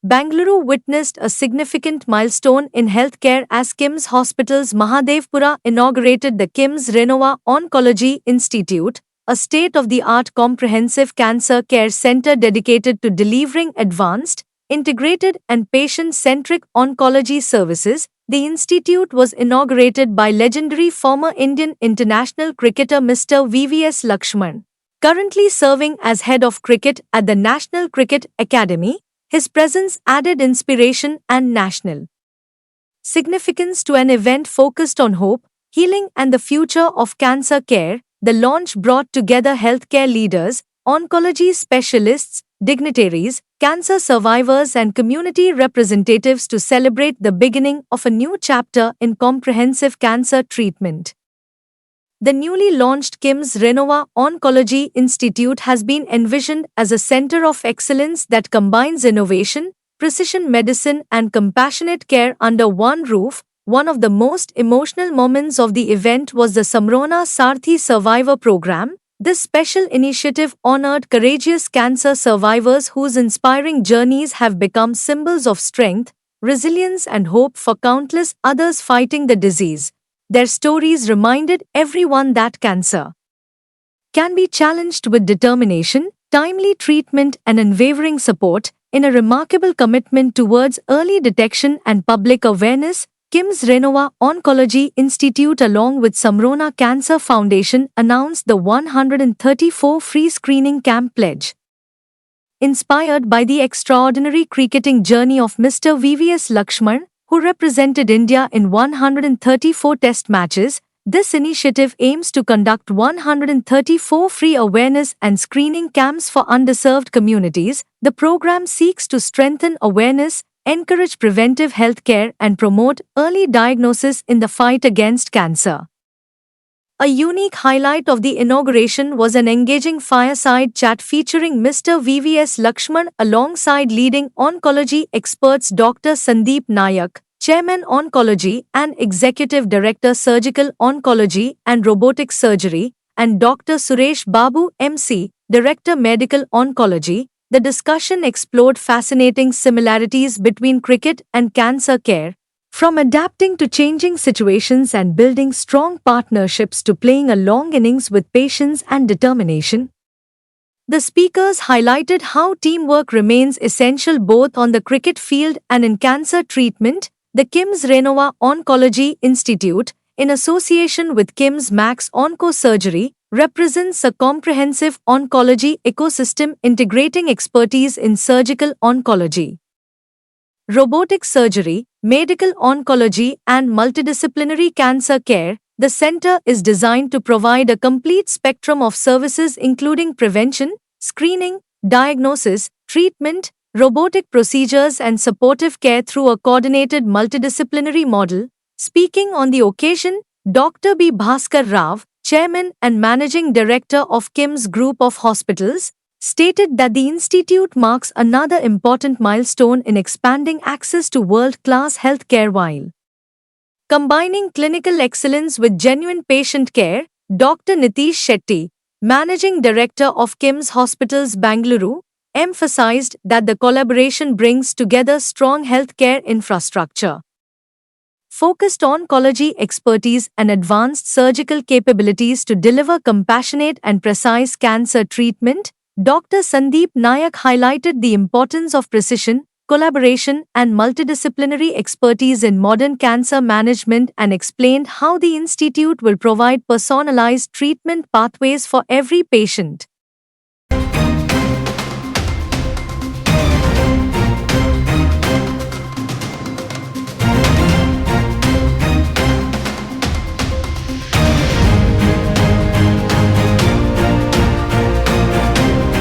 Bangalore witnessed a significant milestone in healthcare as KIMS Hospitals Mahadevpura inaugurated the KIMS Renova Oncology Institute, a state-of-the-art comprehensive cancer care center dedicated to delivering advanced, integrated and patient-centric oncology services. The institute was inaugurated by legendary former Indian international cricketer Mr. VVS Lakshman. Currently serving as head of cricket at the National Cricket Academy, his presence added inspiration and national significance to an event focused on hope, healing and the future of cancer care. The launch brought together healthcare leaders, oncology specialists, dignitaries, cancer survivors and community representatives to celebrate the beginning of a new chapter in comprehensive cancer treatment. The newly launched KIMS Renova Oncology Institute has been envisioned as a center of excellence that combines innovation, precision medicine and compassionate care under one roof. One of the most emotional moments of the event was the Samrona Sarthi Survivor Program. This special initiative honored courageous cancer survivors whose inspiring journeys have become symbols of strength, resilience and hope for countless others fighting the disease. Their stories reminded everyone that cancer can be challenged with determination, timely treatment and unwavering support. In a remarkable commitment towards early detection and public awareness, KIMS Renova Oncology Institute along with Samrona Cancer Foundation announced the 134 free screening camp pledge. Inspired by the extraordinary cricketing journey of Mr. VVS Lakshman, who represented India in 134 test matches, this initiative aims to conduct 134 free awareness and screening camps for underserved communities. The program seeks to strengthen awareness, encourage preventive health care and promote early diagnosis in the fight against cancer. A unique highlight of the inauguration was an engaging fireside chat featuring Mr. VVS Lakshman alongside leading oncology experts Dr. Sandeep Nayak, Chairman Oncology and Executive Director Surgical Oncology and Robotic Surgery, and Dr. Suresh Babu, MC, Director Medical Oncology. The discussion explored fascinating similarities between cricket and cancer care, from adapting to changing situations and building strong partnerships to playing a long innings with patience and determination. The speakers highlighted how teamwork remains essential both on the cricket field and in cancer treatment. The KIMS Renova Oncology Institute, in association with KIMS Max Onco Surgery, represents a comprehensive oncology ecosystem integrating expertise in surgical oncology, robotic surgery, medical oncology, and multidisciplinary cancer care. The center is designed to provide a complete spectrum of services including prevention, screening, diagnosis, treatment, robotic procedures and supportive care through a coordinated multidisciplinary model. Speaking on the occasion, Dr. B. Bhaskar Rao, Chairman and Managing Director of KIMS Group of Hospitals, stated that the institute marks another important milestone in expanding access to world-class healthcare while combining clinical excellence with genuine patient care. Dr. Nitish Shetty, Managing Director of KIMS Hospitals Bangalore, emphasized that the collaboration brings together strong healthcare infrastructure, focused oncology expertise and advanced surgical capabilities to deliver compassionate and precise cancer treatment. Dr. Sandeep Nayak highlighted the importance of precision, collaboration and multidisciplinary expertise in modern cancer management and explained how the institute will provide personalized treatment pathways for every patient.